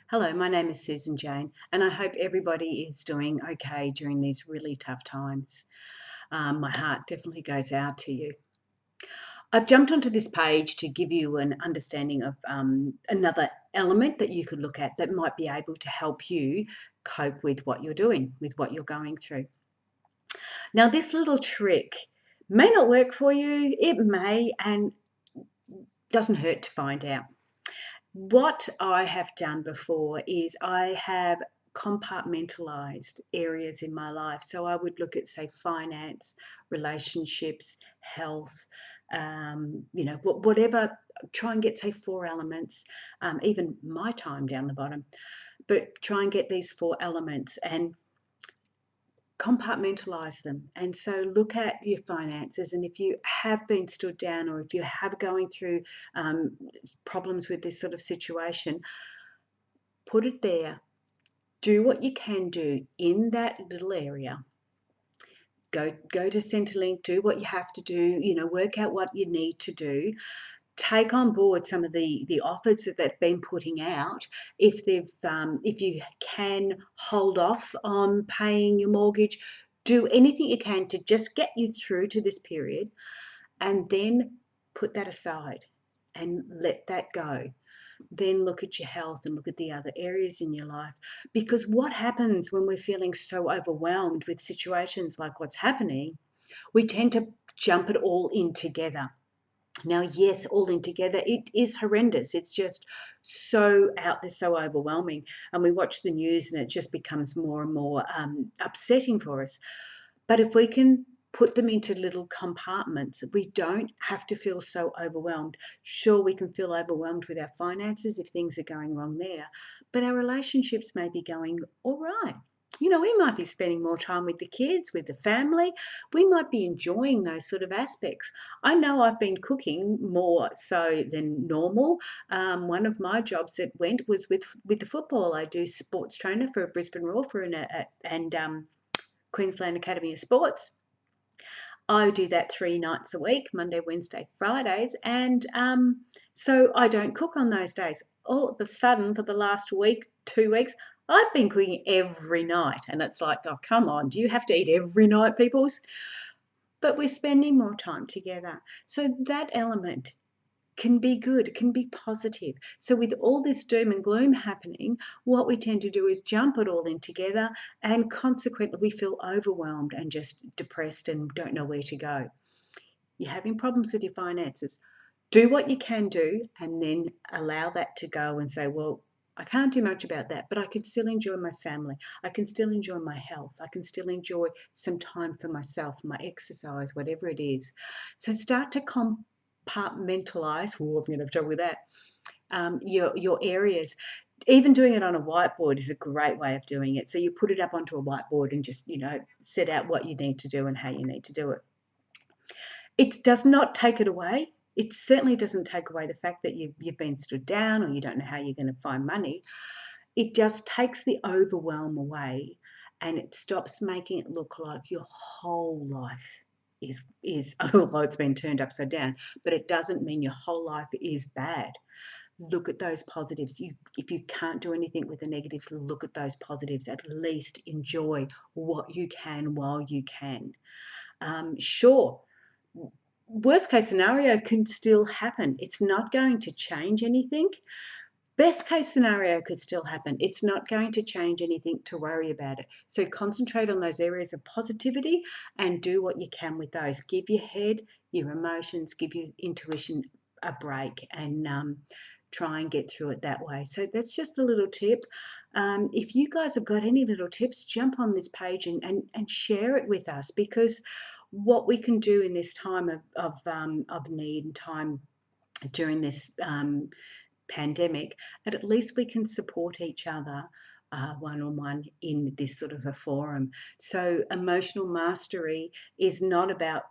Hello, my name is Susan Jane, and I hope everybody is doing okay during these really tough times. My heart definitely goes out to you. I've jumped onto this page to give you an understanding of another element that you could look at that might be able to help you cope with what you're doing, with what you're going through. Now, this little trick may not work for you, it may, and doesn't hurt to find out. What I have done before is I have compartmentalized areas in my life. So I would look at, say, finance, relationships, health, whatever, try and get, say, four elements, even my time down the bottom, but try and get these four elements and compartmentalize them. And so look at your finances, and if you have been stood down or if you have going through problems with this sort of situation, put it there. Do what you can do in that little area. Go to Centrelink, do what you have to do, work out what you need to do. Take on board some of the offers that they've been putting out. If you can hold off on paying your mortgage, do anything you can to just get you through to this period, and then put that aside and let that go. Then look at your health and look at the other areas in your life. Because what happens when we're feeling so overwhelmed with situations like what's happening, we tend to jump it all in together. Now, yes, all in together, it is horrendous. It's just so out there, so overwhelming. And we watch the news and it just becomes more and more upsetting for us. But if we can put them into little compartments, we don't have to feel so overwhelmed. Sure, we can feel overwhelmed with our finances if things are going wrong there, but our relationships may be going all right. We might be spending more time with the kids, with the family. We might be enjoying those sort of aspects. I know I've been cooking more so than normal. One of my jobs that went was with the football. I do sports trainer for Brisbane Roar and Queensland Academy of Sports. I do that 3 nights a week, Monday, Wednesday, Fridays, and so I don't cook on those days. All of a sudden, for the last week, 2 weeks, I've been cooking every night, and it's like, oh, come on, do you have to eat every night, peoples? But we're spending more time together. So that element can be good, can be positive. So with all this doom and gloom happening, what we tend to do is jump it all in together, and consequently we feel overwhelmed and just depressed and don't know where to go. You're having problems with your finances. Do what you can do and then allow that to go and say, well, I can't do much about that, but I can still enjoy my family. I can still enjoy my health. I can still enjoy some time for myself, my exercise, whatever it is. So start to compartmentalize. Oh, I'm going to have trouble with that. Your areas. Even doing it on a whiteboard is a great way of doing it. So you put it up onto a whiteboard and just, set out what you need to do and how you need to do it. It does not take it away. It certainly doesn't take away the fact that you've been stood down or you don't know how you're going to find money. It just takes the overwhelm away, and it stops making it look like your whole life is although it's been turned upside down, but it doesn't mean your whole life is bad. Look at those positives. If you can't do anything with the negatives, look at those positives. At least enjoy what you can while you can. Sure, worst case scenario can still happen. It's not going to change anything. Best case scenario could still happen. It's not going to change anything to worry about it. So concentrate on those areas of positivity and do what you can with those. Give your head, your emotions, give your intuition a break, and try and get through it that way. So that's just a little tip. If you guys have got any little tips, jump on this page and share it with us, because what we can do in this time of need and time during this pandemic, and at least we can support each other one-on-one in this sort of a forum. So emotional mastery is not about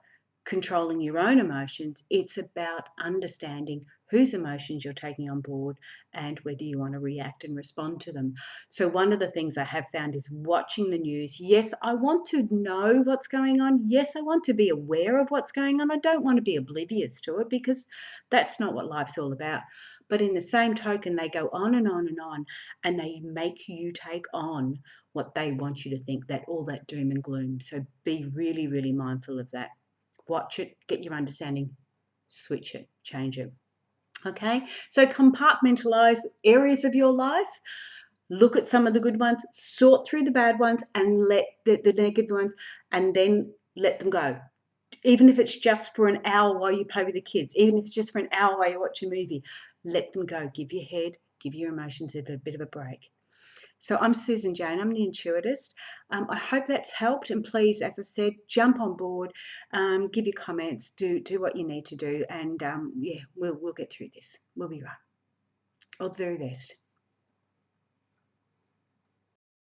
controlling your own emotions. It's about understanding whose emotions you're taking on board and whether you want to react and respond to them. So one of the things I have found is watching the news. Yes, I want to know what's going on. Yes, I want to be aware of what's going on. I don't want to be oblivious to it, because that's not what life's all about. But in the same token, they go on and on and on, and they make you take on what they want you to think, that all that doom and gloom. So be really, really mindful of that. Watch it, get your understanding, switch it, change it. Okay, so compartmentalize areas of your life. Look at some of the good ones, sort through the bad ones, and let the negative ones, and then let them go. Even if it's just for an hour while you play with the kids, even if it's just for an hour while you watch a movie, let them go. Give your head, give your emotions a bit of a break. So I'm Susan Jane, I'm the Intuitist. I hope that's helped, and please, as I said, jump on board, give your comments, do what you need to do, and yeah, we'll get through this. We'll be right. All the very best.